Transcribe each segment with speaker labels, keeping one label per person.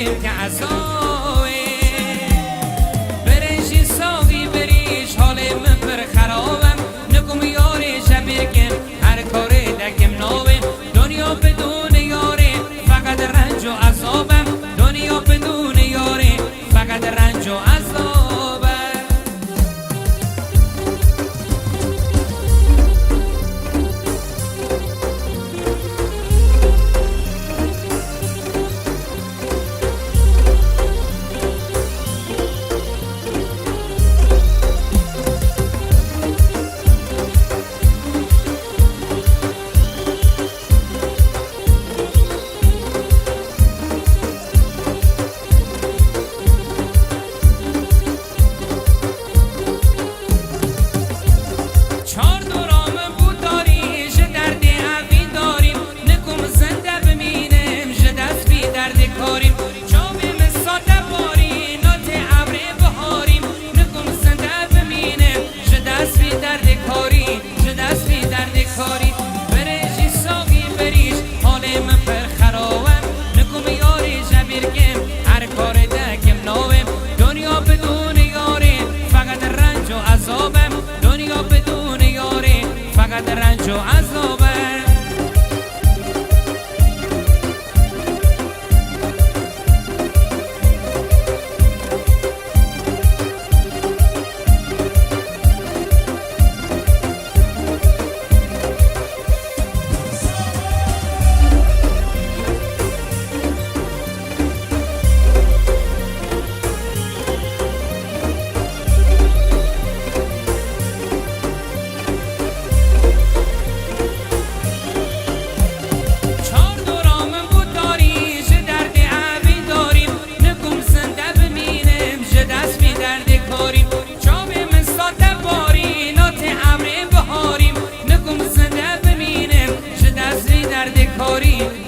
Speaker 1: دکم که عذابه برنجی ساقی بریش حال من پر خرابم نکم یاری شبیرکم هر کار دکم ناوم دنیا بدون یاری فقط رنج و عذابم دنیا بدون یاری فقط رنج و عذابم دنیا بدون یاری فقط رنج و عذابه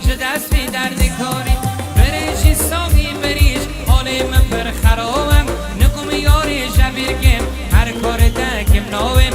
Speaker 1: چه دستی درد کاری برنجی ساقی بریش حال من پر خرابم نکم یاری شبیرکم هر کار دکم ناوم